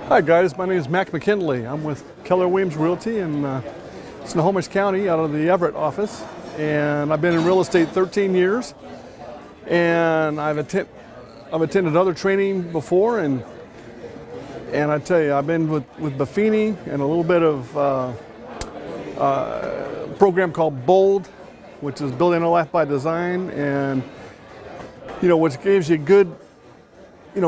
Hi guys, my name is Mack McKinley. I'm with Keller Williams Realty in Snohomish County out of the Everett office. And I've been in real estate 13 years. And I've attended other training before, and I tell you, I've been with Buffini and a little bit of a program called BOLD, which is Building a Life by Design, and which gives you good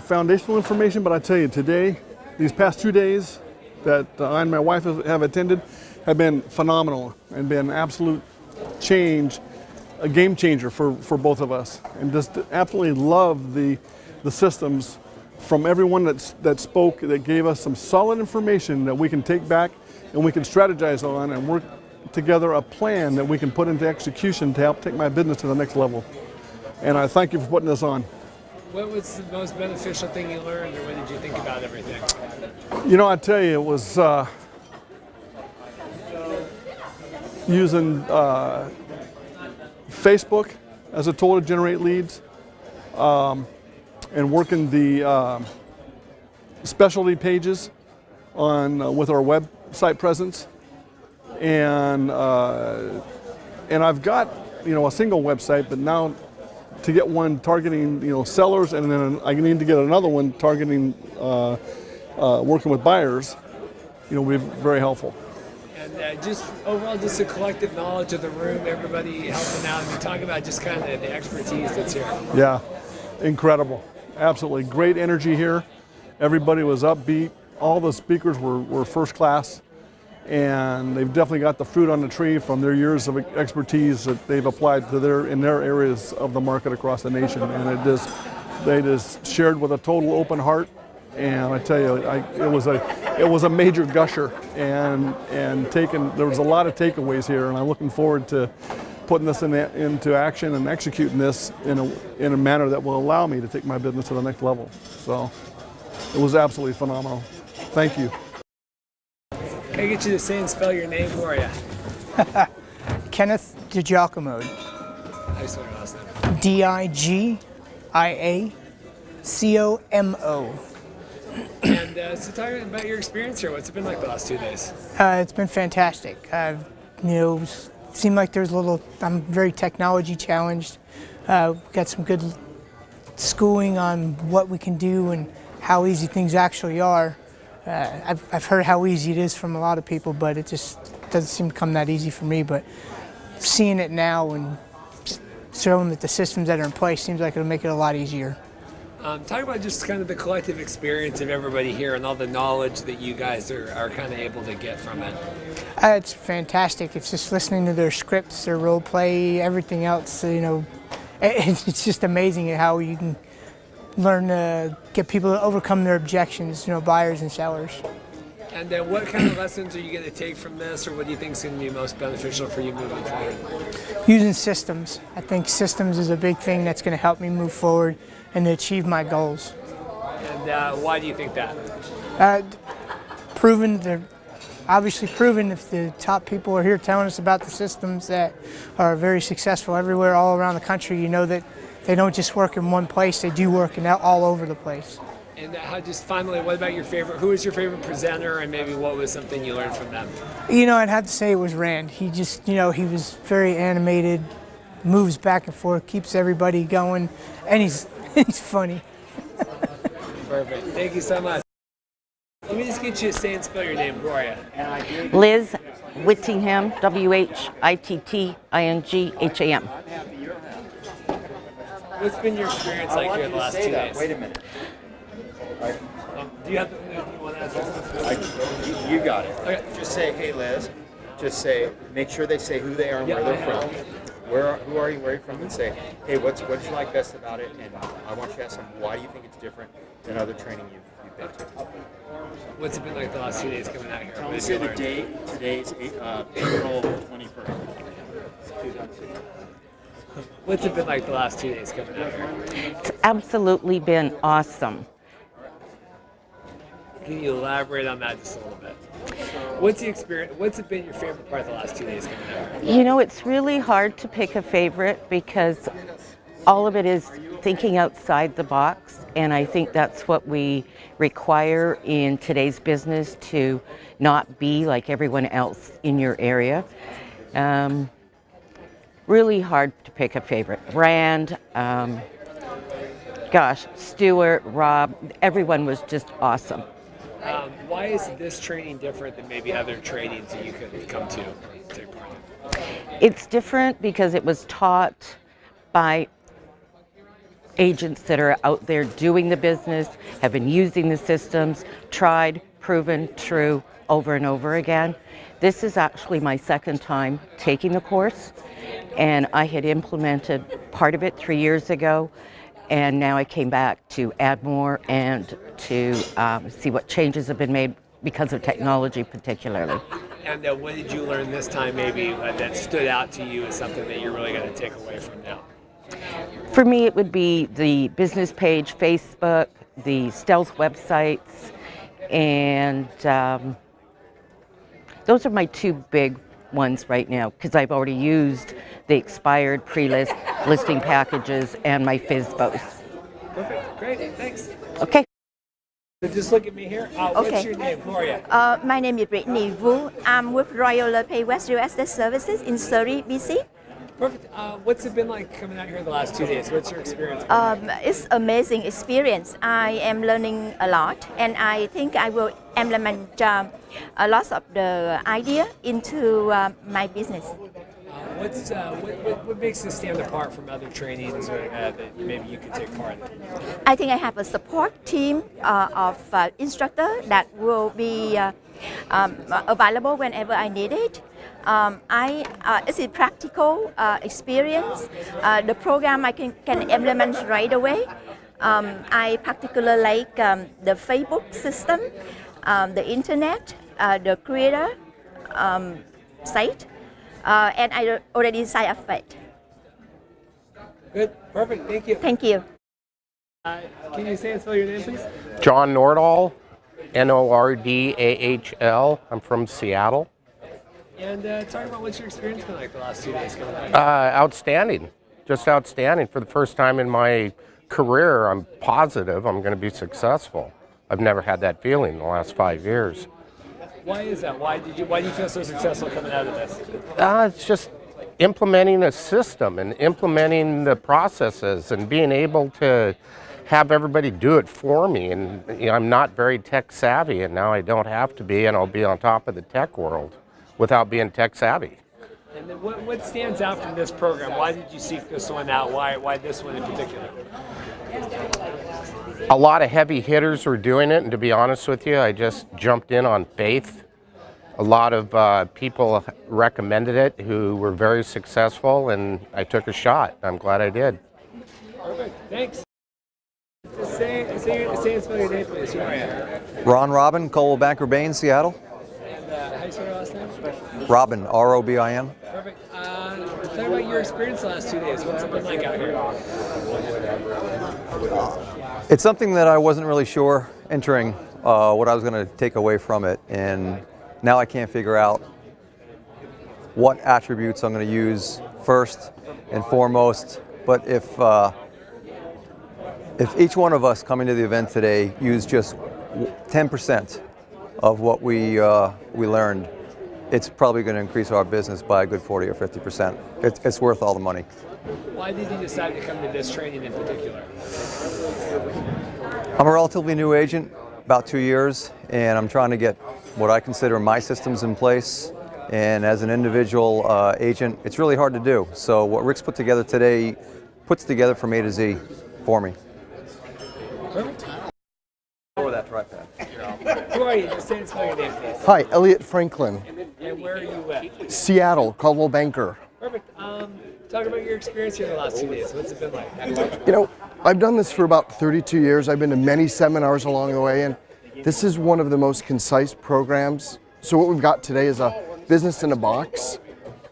foundational information. But I tell you, today, these past 2 days that I and my wife have attended have been phenomenal and been absolute change, a game changer for both of us, and just absolutely love the systems from everyone that spoke, that gave us some solid information that we can take back and we can strategize on and work together a plan that we can put into execution to help take my business to the next level. And I thank you for putting this on. What was the most beneficial thing you learned, or what did you think about everything? I tell you, it was using Facebook as a tool to generate leads, and working the specialty pages on with our website presence, and I've got a single website, but now to get one targeting sellers, and then I need to get another one targeting working with buyers, will be very helpful. And just overall, just the collective knowledge of the room, everybody helping out. And talk about just kind of the expertise that's here. Yeah, incredible. Absolutely great energy here. Everybody was upbeat. All the speakers were first class, and they've definitely got the fruit on the tree from their years of expertise that they've applied to in their areas of the market across the nation. And they just shared with a total open heart. And I tell you, it was a major gusher, and there was a lot of takeaways here, and I'm looking forward to putting this into action and executing this in a manner that will allow me to take my business to the next level. So it was absolutely phenomenal. Thank you. Can I get you to say and spell your name for you? Kenneth DiGiacomo. How do you spell your last name? DiGiacomo. And so talk about your experience here. What's it been like the last 2 days? It's been fantastic. Seemed like there's I'm very technology challenged. Got some good schooling on what we can do and how easy things actually are. I've heard how easy it is from a lot of people, but it just doesn't seem to come that easy for me. But seeing it now and showing that the systems that are in place seems like it'll make it a lot easier. Talk about just kind of the collective experience of everybody here and all the knowledge that you guys are kind of able to get from it. It's fantastic. It's just listening to their scripts, their role play, everything else. It's just amazing how you can learn to get people to overcome their objections, buyers and sellers. And then what kind of lessons are you going to take from this, or what do you think is going to be most beneficial for you moving forward? Using systems. I think systems is a big thing that's going to help me move forward and to achieve my goals. And why do you think that? Obviously proven if the top people are here telling us about the systems that are very successful everywhere, all around the country, that they don't just work in one place, they do work all over the place. And just finally, what about who is your favorite presenter, and maybe what was something you learned from them? I'd have to say it was Rand. He just, he was very animated, moves back and forth, keeps everybody going, and he's funny. Perfect. Thank you so much. Let me just get you to say and spell your name, Gloria. Liz Whittingham, Whittingham. What's been your experience like here the last 2 days? Wait a minute. Do you want to answer? You got it. Okay. Just say, hey, Liz. Just make sure they say who they are and where they're from. Who are you, where are you from? And say, hey, what you like best about it? And I want you to ask them, why do you think it's different than other training you've been to? What's it been like the last 2 days coming out here? Tell me the date. Today's April 21st. What's it been like the last 2 days coming out here? It's absolutely been awesome. Can you elaborate on that just a little bit? What's the experience? What's been your favorite part of the last 2 days coming out here? It's really hard to pick a favorite because all of it is thinking outside the box and I think that's what we require in today's business, to not be like everyone else in your area. Really hard to pick a favorite brand. Gosh, Stuart, Rob, everyone was just awesome. Why is this training different than maybe other trainings that you could come to take part in? It's different because it was taught by agents that are out there doing the business, have been using the systems, tried, proven, true, over and over again. This is actually my second time taking the course, and I had implemented part of it 3 years ago, and now I came back to add more and to see what changes have been made because of technology particularly. And what did you learn this time maybe that stood out to you as something that you're really going to take away from now? For me, it would be the business page, Facebook, the stealth websites, and those are my two big ones right now, because I've already used the expired pre-list listing packages and my FISBOs. Perfect. Great. Thanks. Okay. So just look at me here. What's your name, Gloria? My name is Brittany Vu. I'm with Royal LePage West Real Estate Services in Surrey, BC. Perfect. What's it been like coming out here the last 2 days? What's your experience? It's amazing experience. I am learning a lot, and I think I will implement a lot of the idea into my business. What makes this stand apart from other trainings that maybe you could take part in? I think I have a support team of instructors that will be available whenever I need it. It's a practical experience. The program I can implement right away. I particularly like the Facebook system, the internet, the creator site, and I already signed up for it. Good. Perfect. Thank you. Thank you. Can you say and spell your name, please? John Nordahl, Nordahl. I'm from Seattle. And talk about what's your experience been like the last 2 days coming out. Outstanding, just outstanding. For the first time in my career, I'm positive I'm going to be successful. I've never had that feeling in the last 5 years. Why is that? Why do you feel so successful coming out of this? It's just implementing a system and implementing the processes and being able to have everybody do it for me. And I'm not very tech savvy, and now I don't have to be, and I'll be on top of the tech world without being tech savvy. And then what stands out from this program? Why did you seek this one out? Why this one in particular? A lot of heavy hitters were doing it, and to be honest with you, I just jumped in on faith. A lot of people recommended it who were very successful, and I took a shot. I'm glad I did. Perfect. Thanks. Say and spell your name, please. Ron Robin, Colback, Urbane, Seattle. And how do you spell your last name? Robin, R-O-B-I-N. Perfect. Talk about your experience the last 2 days. What's it been like out here? It's something that I wasn't really sure entering what I was going to take away from it, and now I can't figure out what attributes I'm going to use first and foremost. But if each one of us coming to the event today used just 10% of what we learned, it's probably going to increase our business by a good 40 or 50%. It's worth all the money. Why did you decide to come to this training in particular? I'm a relatively new agent, about 2 years, and I'm trying to get what I consider my systems in place. And as an individual agent, it's really hard to do. So what Rick's put together today puts together from A to Z for me. Perfect. Lower that tripod. Who are you? Just say and spell your name, please. Hi, Elliot Franklin, And where are you at? Seattle, Coldwell Banker. Perfect. Talk about your experience here the last 2 days. What's it been like? You know, I've done this for about 32 years. I've been to many seminars along the way, and this is one of the most concise programs. So what we've got today is a business in a box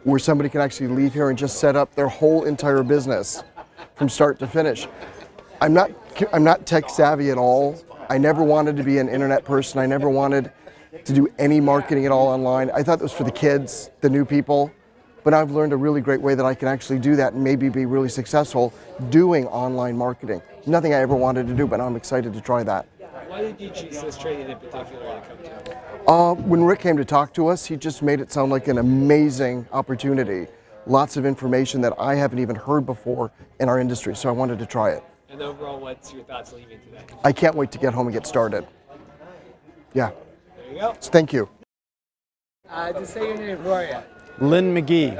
where somebody can actually leave here and just set up their whole entire business from start to finish. I'm not tech savvy at all. I never wanted to be an internet person. I never wanted to do any marketing at all online. I thought it was for the kids, the new people. but I've learned a really great way that I can actually do that and maybe be really successful doing online marketing. Nothing I ever wanted to do, but I'm excited to try that. Why did you choose this training in particular to come to? When Rick came to talk to us, he just made it sound like an amazing opportunity. Lots of information that I haven't even heard before in our industry, so I wanted to try it. And overall, what's your thoughts leaving today? I can't wait to get home and get started. Yeah. There you go. So thank you. Just say your name, Gloria. Lynn McGee.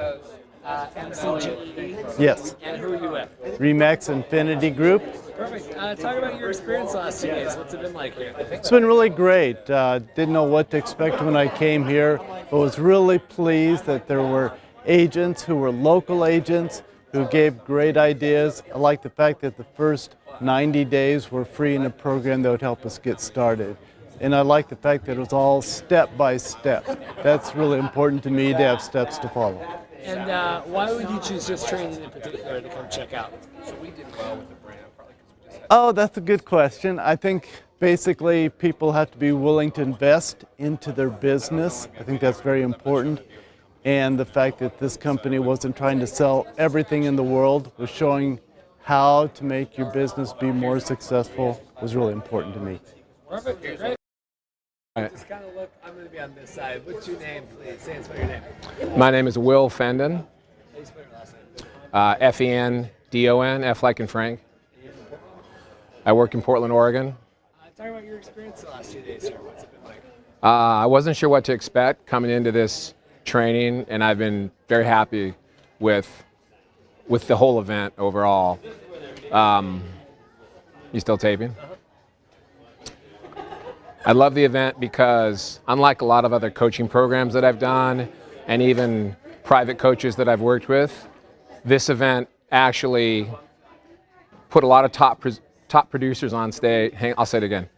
MCGE. Yes. And who are you with? Remax Infinity Group. Perfect. Talk about your experience the last 2 days. What's it been like here? It's been really great. Didn't know what to expect when I came here, but was really pleased that there were agents who were local agents who gave great ideas. I like the fact that the first 90 days were free in a program that would help us get started. And I like the fact that it was all step by step. That's really important to me to have steps to follow. And why would you choose this training in particular to come check out? Oh, that's a good question. I think basically people have to be willing to invest into their business. I think that's very important. And the fact that this company wasn't trying to sell everything in the world, was showing how to make your business be more successful was really important to me. Perfect. Great. Just kind of look, I'm going to be on this side. What's your name, please? Say and spell your name. My name is Will Fanden. How do you spell your last name? F-E-N-D-O-N, F like in Frank. I work in Portland, Oregon. Talk about your experience the last 2 days here. What's it been like? I wasn't sure what to expect coming into this training, and I've been very happy with the whole event overall. You still taping? I love the event because, unlike a lot of other coaching programs that I've done, and even private coaches that I've worked with, this event actually put a lot of top producers on stage. I'll say it again.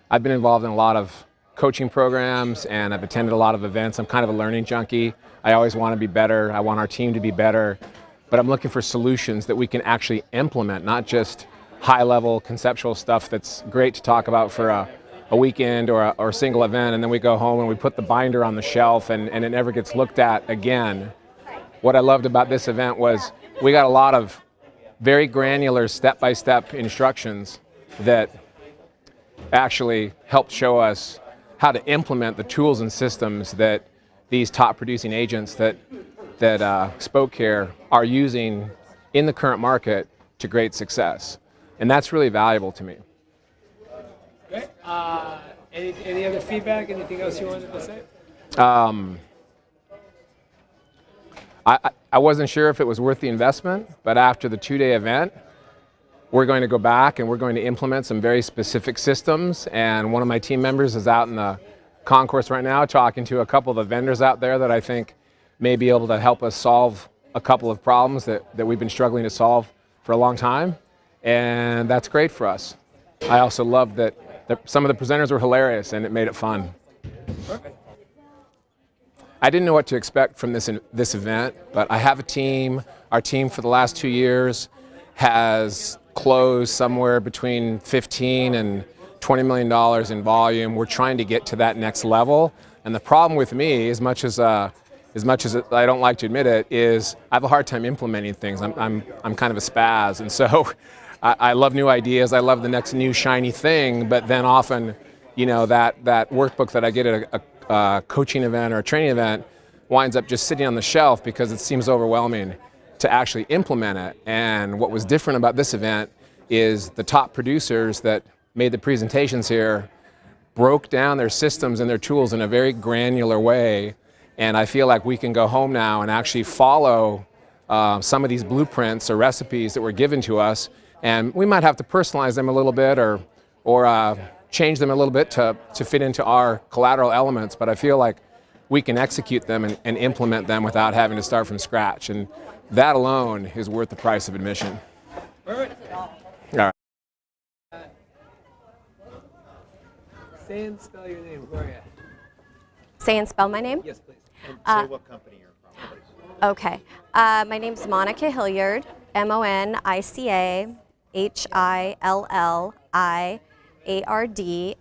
I've been involved in a lot of coaching programs, and I've attended a lot of events. I'm kind of a learning junkie. I always want to be better. I want our team to be better. But I'm looking for solutions that we can actually implement, not just high-level conceptual stuff that's great to talk about for a weekend or a single event, and then we go home and we put the binder on the shelf and it never gets looked at again. What I loved about this event was we got a lot of very granular step-by-step instructions that actually helped show us how to implement the tools and systems that these top producing agents that spoke here are using in the current market to great success. And that's really valuable to me. Great. Any other feedback? Anything else you wanted to say? I wasn't sure if it was worth the investment, but after the 2-day event, we're going to go back and we're going to implement some very specific systems. And one of my team members is out in the concourse right now talking to a couple of the vendors out there that I think may be able to help us solve a couple of problems that we've been struggling to solve for a long time. And that's great for us. I also love that some of the presenters were hilarious and it made it fun. Perfect. I didn't know what to expect from this event, but I have a team. Our team for the last 2 years has closed somewhere between $15 and $20 million in volume. We're trying to get to that next level. And the problem with me, as much as I don't like to admit it, is I have a hard time implementing things. I'm kind of a spaz, and so I love new ideas. I love the next new shiny thing, but then often, you know, that workbook that I get at a coaching event or a training event winds up just sitting on the shelf because it seems overwhelming to actually implement it. And what was different about this event is the top producers that made the presentations here broke down their systems and their tools in a very granular way. And I feel like we can go home now and actually follow some of these blueprints or recipes that were given to us. And we might have to personalize them a little bit or change them a little bit to fit into our collateral elements. But I feel like we can execute them and implement them without having to start from scratch. And that alone is worth the price of admission. Perfect. All right. Say and spell your name, Gloria. Say and spell my name? Yes, please. And say what company you're from, please. Okay. My name's Monica Hilliard, MONICA-HILLIARD.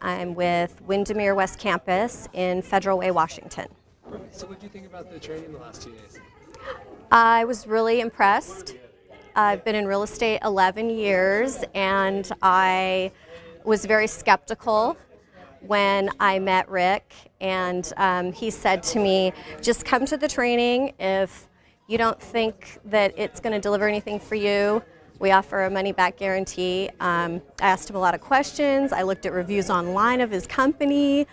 I'm with Windermere West Campus in Federal Way, Washington. Perfect. So what did you think about the training the last 2 days? I was really impressed. I've been in real estate 11 years, and I was very skeptical when I met Rick, and he said to me, just come to the training. If you don't think that it's going to deliver anything for you, we offer a money-back guarantee. I asked him a lot of questions. I looked at reviews online of his company.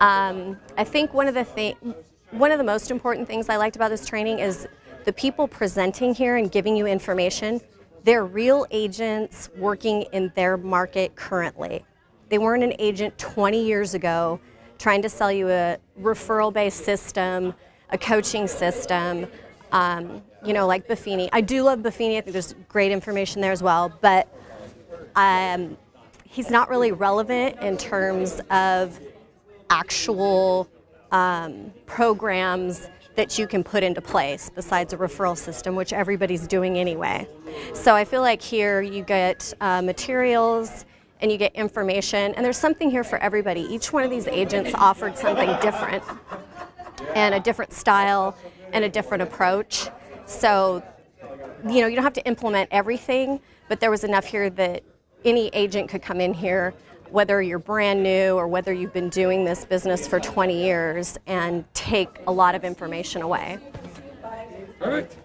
I think one of the most important things I liked about this training is the people presenting here and giving you information. They're real agents working in their market currently. They weren't an agent 20 years ago trying to sell you a referral-based system, a coaching system, like Buffini. I do love Buffini. I think there's great information there as well, but he's not really relevant in terms of actual programs that you can put into place besides a referral system, which everybody's doing anyway. So I feel like here you get materials and you get information, and there's something here for everybody. Each one of these agents offered something different and a different style and a different approach. So, you don't have to implement everything, but there was enough here that any agent could come in here, whether you're brand new or whether you've been doing this business for 20 years, and take a lot of information away. Perfect.